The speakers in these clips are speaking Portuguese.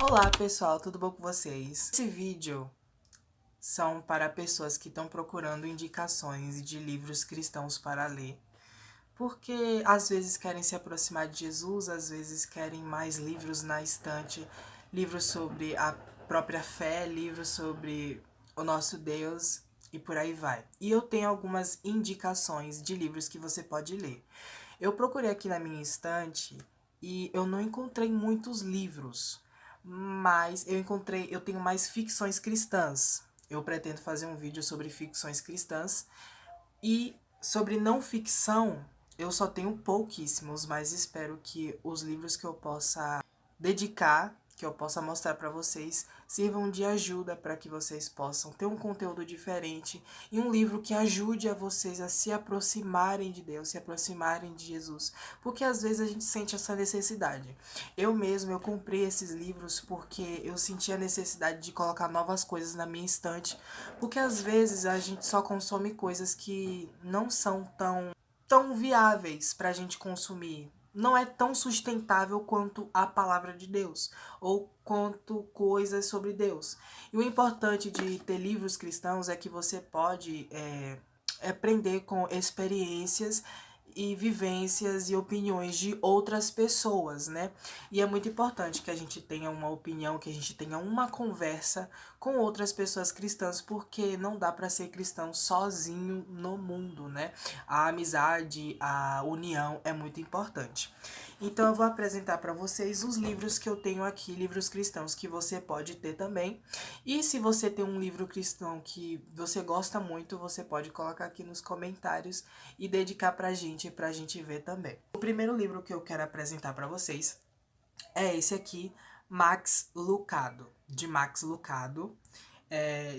Olá pessoal, tudo bom com vocês? Esse vídeo são para pessoas que estão procurando indicações de livros cristãos para ler. Porque às vezes querem se aproximar de Jesus, às vezes querem mais livros na estante, livros sobre a própria fé, livros sobre o nosso Deus e por aí vai. E eu tenho algumas indicações de livros que você pode ler. Eu procurei aqui na minha estante e eu não encontrei muitos livros, mas eu tenho mais ficções cristãs. Eu pretendo fazer um vídeo sobre ficções cristãs e sobre não ficção, eu só tenho pouquíssimos, mas espero que os livros que eu possa dedicar, que eu possa mostrar para vocês, sirvam de ajuda para que vocês possam ter um conteúdo diferente e um livro que ajude a vocês a se aproximarem de Deus, se aproximarem de Jesus, porque às vezes a gente sente essa necessidade. Eu comprei esses livros porque eu senti a necessidade de colocar novas coisas na minha estante, porque às vezes a gente só consome coisas que não são tão viáveis para a gente consumir. Não é tão sustentável quanto a palavra de Deus, ou quanto coisas sobre Deus. E o importante de ter livros cristãos é que você pode aprender com experiências e vivências e opiniões de outras pessoas, né? E é muito importante que a gente tenha uma opinião, que a gente tenha uma conversa com outras pessoas cristãs, porque não dá para ser cristão sozinho no mundo, né? A amizade, a união é muito importante. Então eu vou apresentar para vocês os livros que eu tenho aqui, livros cristãos que você pode ter também. E se você tem um livro cristão que você gosta muito, você pode colocar aqui nos comentários e dedicar pra gente ver também. O primeiro livro que eu quero apresentar para vocês é esse aqui, Max Lucado, de Max Lucado.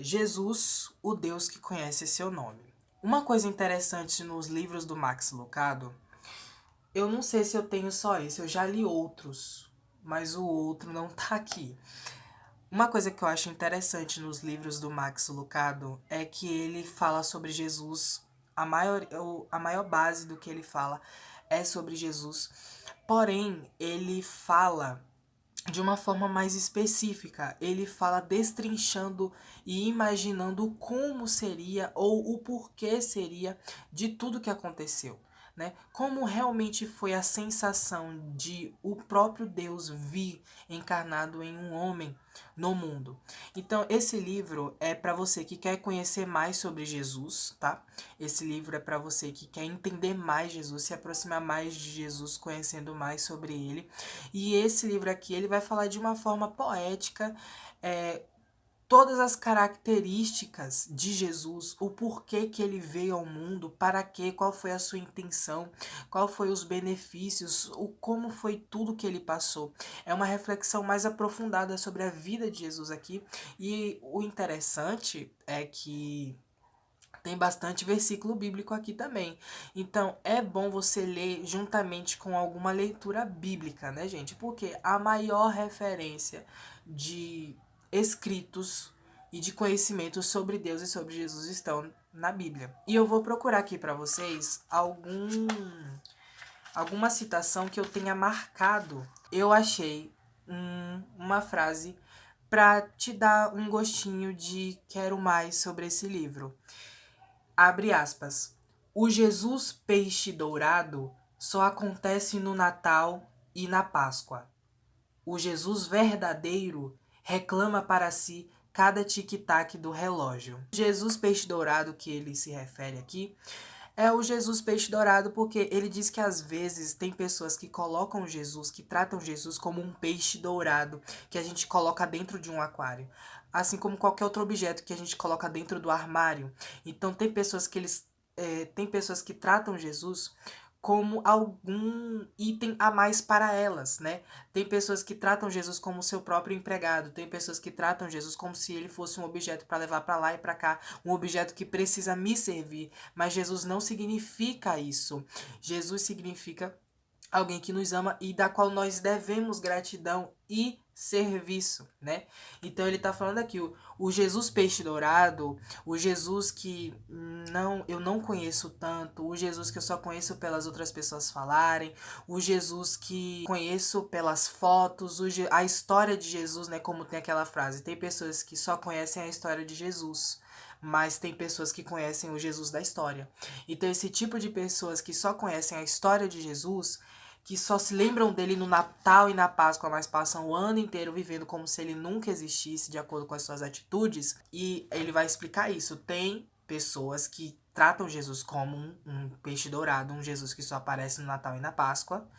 Jesus, o Deus que conhece seu nome. Uma coisa interessante nos livros do Max Lucado, eu não sei se eu tenho só esse, eu já li outros, mas o outro não tá aqui. Uma coisa que eu acho interessante nos livros do Max Lucado é que ele fala sobre Jesus, a maior base do que ele fala é sobre Jesus, porém ele fala de uma forma mais específica. Ele fala destrinchando e imaginando como seria ou o porquê seria de tudo que aconteceu, né? Como realmente foi a sensação de o próprio Deus vir encarnado em um homem no mundo. Então, esse livro é para você que quer conhecer mais sobre Jesus, tá? Esse livro é para você que quer entender mais Jesus, se aproximar mais de Jesus, conhecendo mais sobre ele. E esse livro aqui, ele vai falar de uma forma poética, todas as características de Jesus, o porquê que ele veio ao mundo, para quê, qual foi a sua intenção, qual foi os benefícios, como foi tudo que ele passou. É uma reflexão mais aprofundada sobre a vida de Jesus aqui. E o interessante é que tem bastante versículo bíblico aqui também. Então é bom você ler juntamente com alguma leitura bíblica, né, gente? Porque a maior referência de escritos e de conhecimento sobre Deus e sobre Jesus estão na Bíblia. E eu vou procurar aqui para vocês alguma citação que eu tenha marcado. Eu achei uma frase para te dar um gostinho de quero mais sobre esse livro. Abre aspas. O Jesus peixe dourado só acontece no Natal e na Páscoa. O Jesus verdadeiro reclama para si cada tic-tac do relógio. O Jesus peixe dourado que ele se refere aqui é o Jesus peixe dourado porque ele diz que às vezes tem pessoas que colocam Jesus, que tratam Jesus como um peixe dourado que a gente coloca dentro de um aquário. Assim como qualquer outro objeto que a gente coloca dentro do armário. Então tem pessoas que tratam Jesus como algum item a mais para elas, né? Tem pessoas que tratam Jesus como seu próprio empregado, tem pessoas que tratam Jesus como se ele fosse um objeto para levar para lá e para cá, um objeto que precisa me servir, mas Jesus não significa isso. Jesus significa alguém que nos ama e da qual nós devemos gratidão e serviço, né? Então ele tá falando aqui, o Jesus peixe dourado, o Jesus que eu não conheço tanto, o Jesus que eu só conheço pelas outras pessoas falarem, o Jesus que conheço pelas fotos, a história de Jesus, né? Como tem aquela frase, tem pessoas que só conhecem a história de Jesus, mas tem pessoas que conhecem o Jesus da história. Então esse tipo de pessoas que só conhecem a história de Jesus, que só se lembram dele no Natal e na Páscoa, mas passam o ano inteiro vivendo como se ele nunca existisse, de acordo com as suas atitudes. E ele vai explicar isso. Tem pessoas que tratam Jesus como um peixe dourado, um Jesus que só aparece no Natal e na Páscoa.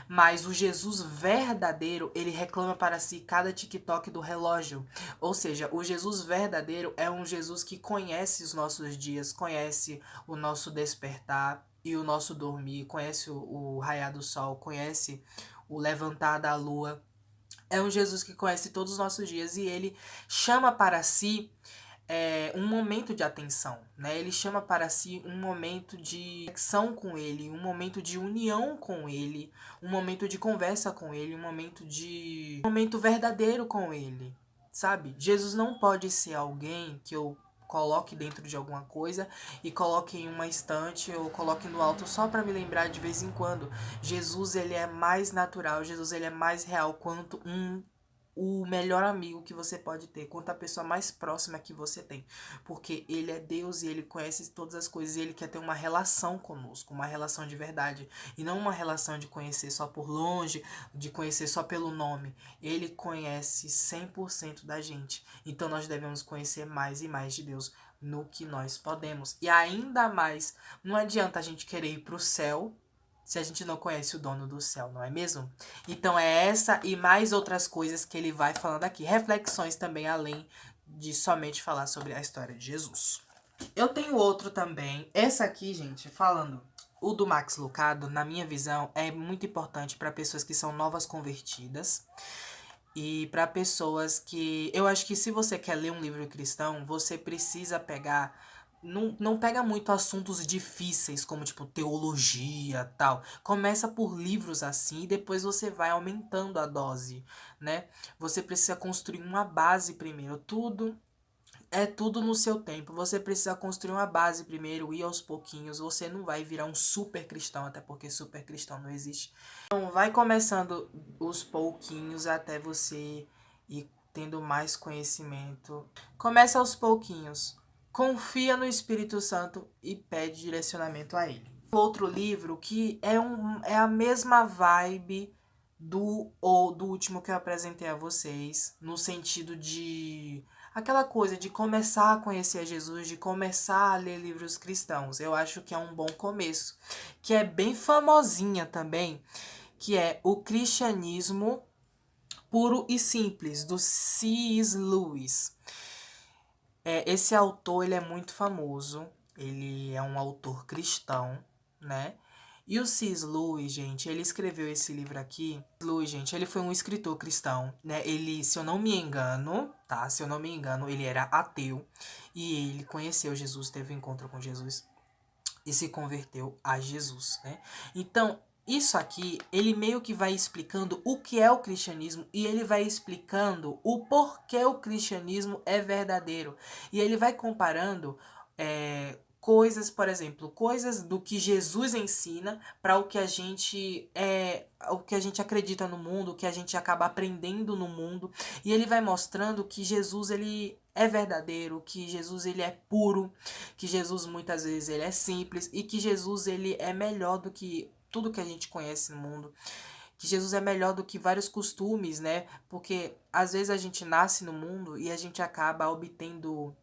Mas o Jesus verdadeiro, ele reclama para si cada tic-toc do relógio. Ou seja, o Jesus verdadeiro é um Jesus que conhece os nossos dias, conhece o nosso despertar e o nosso dormir, conhece o raiar do sol, conhece o levantar da lua. É um Jesus que conhece todos os nossos dias e ele chama para si um momento de atenção, né? Ele chama para si um momento de conexão com ele, um momento de união com ele, um momento de conversa com ele, um momento verdadeiro com ele, sabe? Jesus não pode ser alguém que eu coloque dentro de alguma coisa e coloque em uma estante ou coloque no alto só para me lembrar de vez em quando. Jesus, ele é mais natural, Jesus, ele é mais real quanto o melhor amigo que você pode ter, quanto a pessoa mais próxima que você tem. Porque ele é Deus e ele conhece todas as coisas e ele quer ter uma relação conosco, uma relação de verdade. E não uma relação de conhecer só por longe, de conhecer só pelo nome. Ele conhece 100% da gente. Então nós devemos conhecer mais e mais de Deus no que nós podemos. E ainda mais, não adianta a gente querer ir para o céu se a gente não conhece o dono do céu, não é mesmo? Então é essa e mais outras coisas que ele vai falando aqui. Reflexões também, além de somente falar sobre a história de Jesus. Eu tenho outro também. Essa aqui, gente, falando. O do Max Lucado, na minha visão, é muito importante para pessoas que são novas convertidas. E para pessoas que... Eu acho que se você quer ler um livro cristão, você precisa pegar... Não pega muito assuntos difíceis, como tipo teologia tal. Começa por livros assim e depois você vai aumentando a dose, né? Você precisa construir uma base primeiro. Tudo no seu tempo. Você precisa construir uma base primeiro, ir aos pouquinhos. Você não vai virar um super cristão, até porque super cristão não existe. Então, vai começando os pouquinhos até você ir tendo mais conhecimento. Começa aos pouquinhos. Confia no Espírito Santo e pede direcionamento a ele. Outro livro que é a mesma vibe do último que eu apresentei a vocês, no sentido de aquela coisa de começar a conhecer Jesus, de começar a ler livros cristãos. Eu acho que é um bom começo, que é bem famosinha também, que é O Cristianismo Puro e Simples, do C.S. Lewis. Esse autor, ele é muito famoso, ele é um autor cristão, né? E o C.S. Lewis, gente, ele escreveu esse livro aqui. Lewis, gente, ele foi um escritor cristão, né? Ele, se eu não me engano, tá? Se eu não me engano, ele era ateu. E ele conheceu Jesus, teve um encontro com Jesus e se converteu a Jesus, né? Então, isso aqui, ele meio que vai explicando o que é o cristianismo e ele vai explicando o porquê o cristianismo é verdadeiro. E ele vai comparando coisas, por exemplo, coisas do que Jesus ensina para o que a gente acredita no mundo, o que a gente acaba aprendendo no mundo, e ele vai mostrando que Jesus, ele é verdadeiro, que Jesus, ele é puro, que Jesus muitas vezes ele é simples e que Jesus, ele é melhor do que tudo que a gente conhece no mundo, que Jesus é melhor do que vários costumes, né? Porque às vezes a gente nasce no mundo e a gente acaba obtendo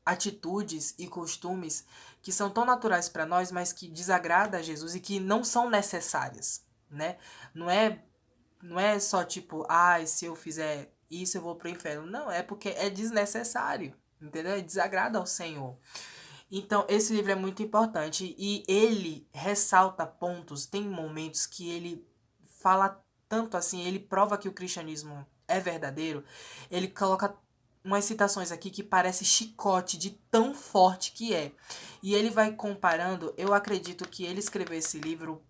atitudes e costumes que são tão naturais para nós, mas que desagradam a Jesus e que não são necessárias, né? Não é só tipo, se eu fizer isso eu vou pro inferno. Não, é porque é desnecessário, entendeu? É desagrada ao Senhor. Então, esse livro é muito importante e ele ressalta pontos, tem momentos que ele fala tanto assim, ele prova que o cristianismo é verdadeiro, ele coloca umas citações aqui que parece chicote de tão forte que é. E ele vai comparando, eu acredito que ele escreveu esse livro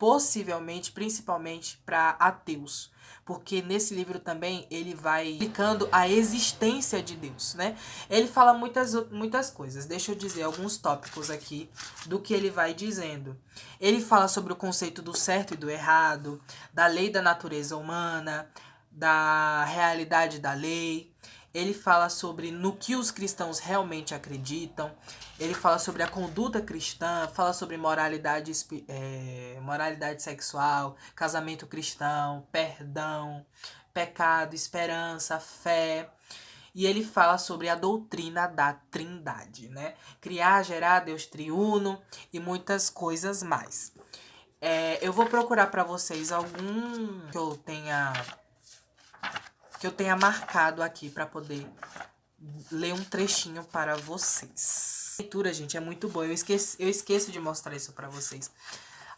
possivelmente, principalmente para ateus. Porque nesse livro também ele vai explicando a existência de Deus, né? Ele fala muitas coisas. Deixa eu dizer alguns tópicos aqui do que ele vai dizendo. Ele fala sobre o conceito do certo e do errado, da lei da natureza humana, da realidade da lei. Ele fala sobre no que os cristãos realmente acreditam. Ele fala sobre a conduta cristã, fala sobre moralidade sexual, casamento cristão, perdão, pecado, esperança, fé. E ele fala sobre a doutrina da Trindade, né? Criar, gerar, Deus triuno e muitas coisas mais. Eu vou procurar para vocês algum que eu tenha marcado aqui para poder ler um trechinho para vocês. A leitura, gente, é muito boa. Eu esqueço de mostrar isso para vocês.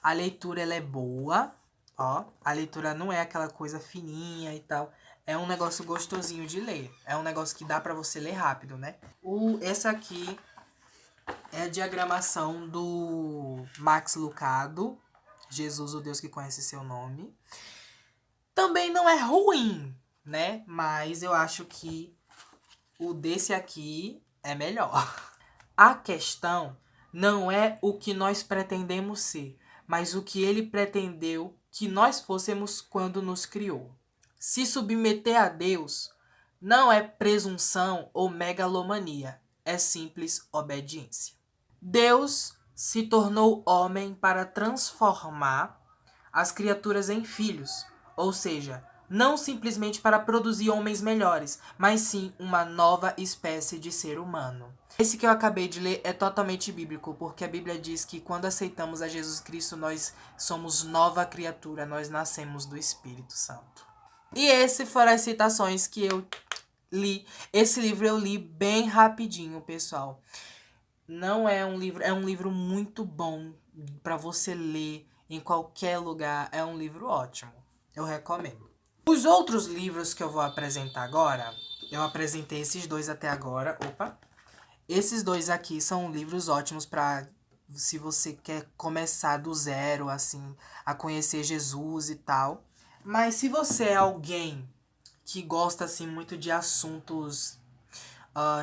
A leitura, ela é boa, ó. A leitura não é aquela coisa fininha e tal. É um negócio gostosinho de ler. É um negócio que dá para você ler rápido, né? Essa aqui é a diagramação do Max Lucado. Jesus, o Deus que conhece seu nome. Também não é ruim, né? Mas eu acho que o desse aqui é melhor. A questão não é o que nós pretendemos ser, mas o que ele pretendeu que nós fôssemos quando nos criou. Se submeter a Deus não é presunção ou megalomania, é simples obediência. Deus se tornou homem para transformar as criaturas em filhos, ou seja, não simplesmente para produzir homens melhores, mas sim uma nova espécie de ser humano. Esse que eu acabei de ler é totalmente bíblico, porque a Bíblia diz que quando aceitamos a Jesus Cristo, nós somos nova criatura, nós nascemos do Espírito Santo. E essas foram as citações que eu li. Esse livro eu li bem rapidinho, pessoal. Não é um livro, é um livro muito bom para você ler em qualquer lugar. É um livro ótimo. Eu recomendo. Os outros livros que eu vou apresentar agora, eu apresentei esses dois até agora. Opa! Esses dois aqui são livros ótimos para se você quer começar do zero, assim, a conhecer Jesus e tal. Mas se você é alguém que gosta, assim, muito de assuntos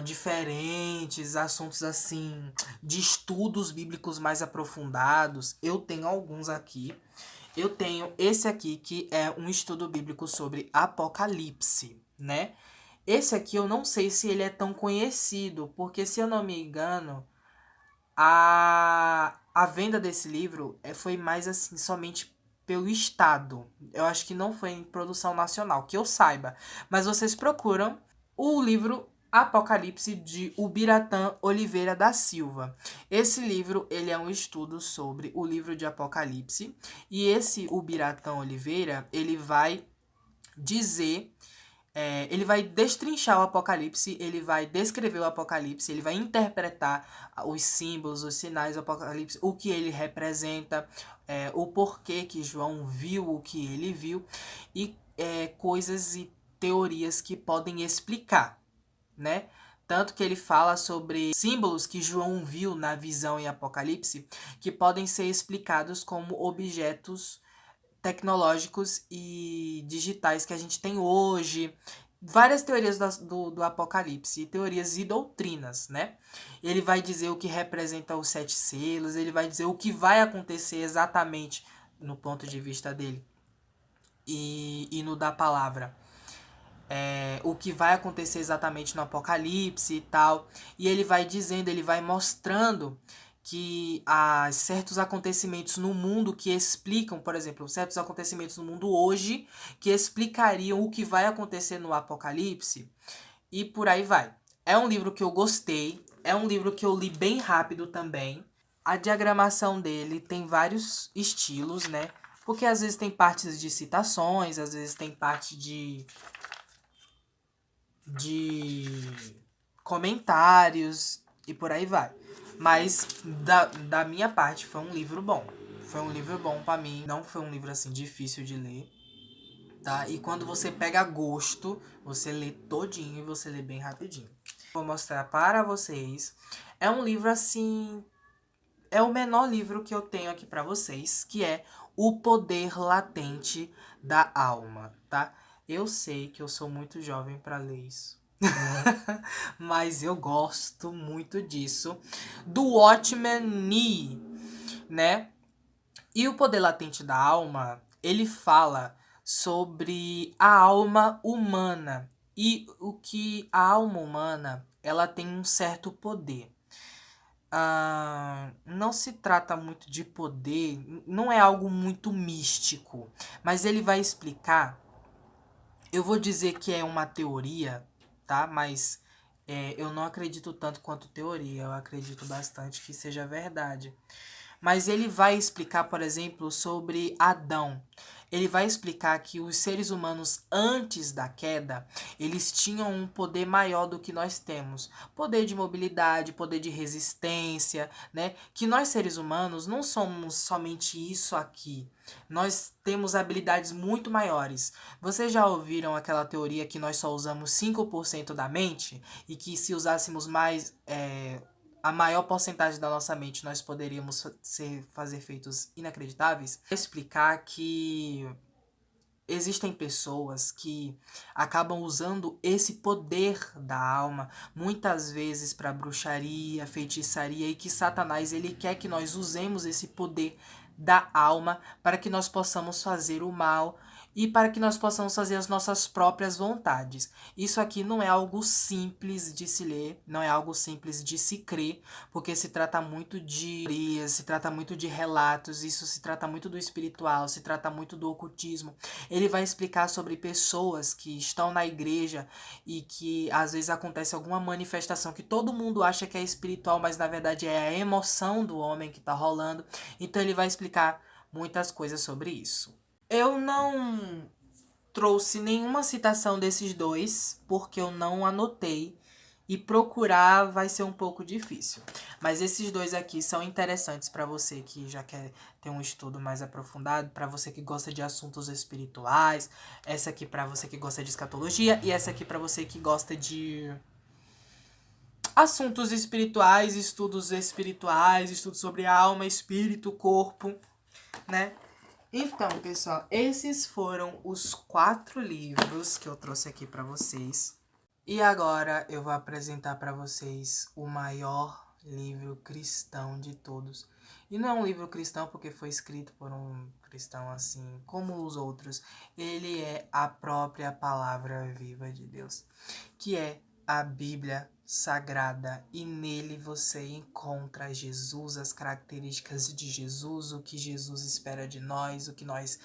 diferentes, assuntos, assim, de estudos bíblicos mais aprofundados, eu tenho alguns aqui. Eu tenho esse aqui, que é um estudo bíblico sobre Apocalipse, né? Esse aqui eu não sei se ele é tão conhecido, porque se eu não me engano, a venda desse livro foi mais assim, somente pelo Estado. Eu acho que não foi em produção nacional, que eu saiba. Mas vocês procuram o livro Apocalipse de Ubiratã Oliveira da Silva. Esse livro, ele é um estudo sobre o livro de Apocalipse. E esse Ubiratã Oliveira, ele vai dizer... ele vai destrinchar o Apocalipse, ele vai descrever o Apocalipse, ele vai interpretar os símbolos, os sinais do Apocalipse, o que ele representa, o porquê que João viu o que ele viu e coisas e teorias que podem explicar, né? Tanto que ele fala sobre símbolos que João viu na visão em Apocalipse, que podem ser explicados como objetos tecnológicos e digitais que a gente tem hoje. Várias teorias do Apocalipse, teorias e doutrinas, né? Ele vai dizer o que representa os 7 selos, ele vai dizer o que vai acontecer exatamente no ponto de vista dele e no da palavra. O que vai acontecer exatamente no Apocalipse e tal. E ele vai dizendo, ele vai mostrando que há certos acontecimentos no mundo que explicam, por exemplo, certos acontecimentos no mundo hoje que explicariam o que vai acontecer no Apocalipse e por aí vai. É um livro que eu gostei, é um livro que eu li bem rápido também. A diagramação dele tem vários estilos, né? Porque às vezes tem partes de citações, às vezes tem parte de comentários e por aí vai. Mas da minha parte foi um livro bom. Foi um livro bom pra mim. Não foi um livro assim difícil de ler. Tá? E quando você pega gosto, você lê todinho e você lê bem rapidinho. Vou mostrar para vocês. É um livro assim... É o menor livro que eu tenho aqui pra vocês, que é O Poder Latente da Alma, tá? Eu sei que eu sou muito jovem para ler isso. Mas eu gosto muito disso. Do Watchman Nee, né? E o Poder Latente da Alma, ele fala sobre a alma humana. E o que a alma humana, ela tem um certo poder. Não se trata muito de poder, não é algo muito místico, mas ele vai explicar. Eu vou dizer que é uma teoria, tá? Mas eu não acredito tanto quanto teoria, eu acredito bastante que seja verdade. Mas ele vai explicar, por exemplo, sobre Adão. Ele vai explicar que os seres humanos antes da queda, eles tinham um poder maior do que nós temos. Poder de mobilidade, poder de resistência, né? Que nós seres humanos não somos somente isso aqui. Nós temos habilidades muito maiores. Vocês já ouviram aquela teoria que nós só usamos 5% da mente? E que se usássemos mais, a maior porcentagem da nossa mente, nós poderíamos fazer feitos inacreditáveis? Explicar que existem pessoas que acabam usando esse poder da alma muitas vezes para bruxaria, feitiçaria, e que Satanás ele quer que nós usemos esse poder da alma para que nós possamos fazer o mal e para que nós possamos fazer as nossas próprias vontades. Isso aqui não é algo simples de se ler, não é algo simples de se crer, porque se trata muito de teorias, se trata muito de relatos, isso se trata muito do espiritual, se trata muito do ocultismo. Ele vai explicar sobre pessoas que estão na igreja e que às vezes acontece alguma manifestação que todo mundo acha que é espiritual, mas na verdade é a emoção do homem que está rolando. Então ele vai explicar muitas coisas sobre isso. Eu não trouxe nenhuma citação desses dois, porque eu não anotei. E procurar vai ser um pouco difícil. Mas esses dois aqui são interessantes para você que já quer ter um estudo mais aprofundado, para você que gosta de assuntos espirituais, essa aqui para você que gosta de escatologia e essa aqui para você que gosta de assuntos espirituais, estudos sobre alma, espírito, corpo, né? Então, pessoal, esses foram os 4 livros que eu trouxe aqui para vocês. E agora eu vou apresentar para vocês o maior livro cristão de todos. E não é um livro cristão porque foi escrito por um cristão assim como os outros. Ele é a própria palavra viva de Deus, que é a Bíblia Sagrada. E nele você encontra Jesus, as características de Jesus, o que Jesus espera de nós, o que nós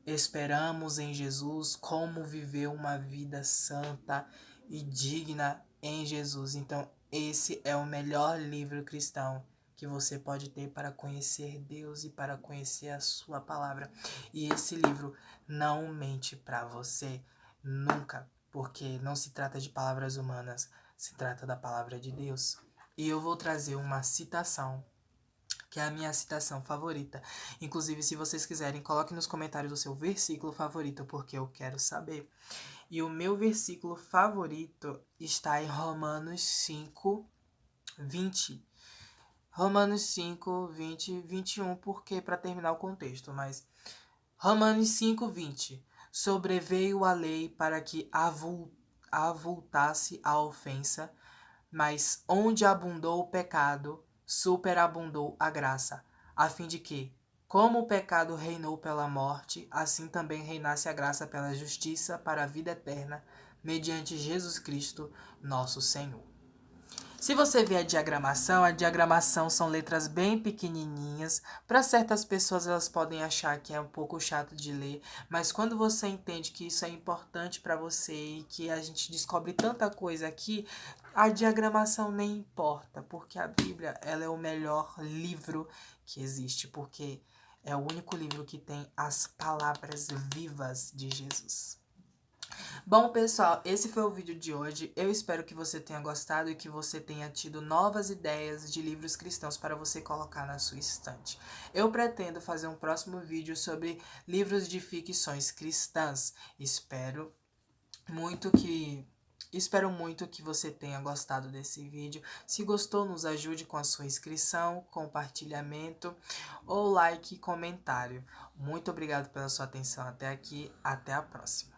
esperamos em Jesus, como viver uma vida santa e digna em Jesus. Então, esse é o melhor livro cristão que você pode ter para conhecer Deus e para conhecer a sua palavra. E esse livro não mente para você nunca, porque não se trata de palavras humanas, se trata da palavra de Deus. E eu vou trazer uma citação, que é a minha citação favorita. Inclusive, se vocês quiserem, coloquem nos comentários o seu versículo favorito, porque eu quero saber. E o meu versículo favorito está em Romanos 5, 20. Romanos 5, 20, 21, porque para terminar o contexto, mas Romanos 5, 20. Sobreveio a lei para que avultasse a ofensa, mas onde abundou o pecado, superabundou a graça, a fim de que, como o pecado reinou pela morte, assim também reinasse a graça pela justiça para a vida eterna, mediante Jesus Cristo, nosso Senhor. Se você vê a diagramação são letras bem pequenininhas. Para certas pessoas elas podem achar que é um pouco chato de ler, mas quando você entende que isso é importante para você e que a gente descobre tanta coisa aqui, a diagramação nem importa, porque a Bíblia ela é o melhor livro que existe, porque é o único livro que tem as palavras vivas de Jesus. Bom, pessoal, esse foi o vídeo de hoje. Eu espero que você tenha gostado e que você tenha tido novas ideias de livros cristãos para você colocar na sua estante. Eu pretendo fazer um próximo vídeo sobre livros de ficções cristãs. Espero muito que Espero muito que você tenha gostado desse vídeo. Se gostou, nos ajude com a sua inscrição, compartilhamento ou like e comentário. Muito obrigado pela sua atenção até aqui. Até a próxima.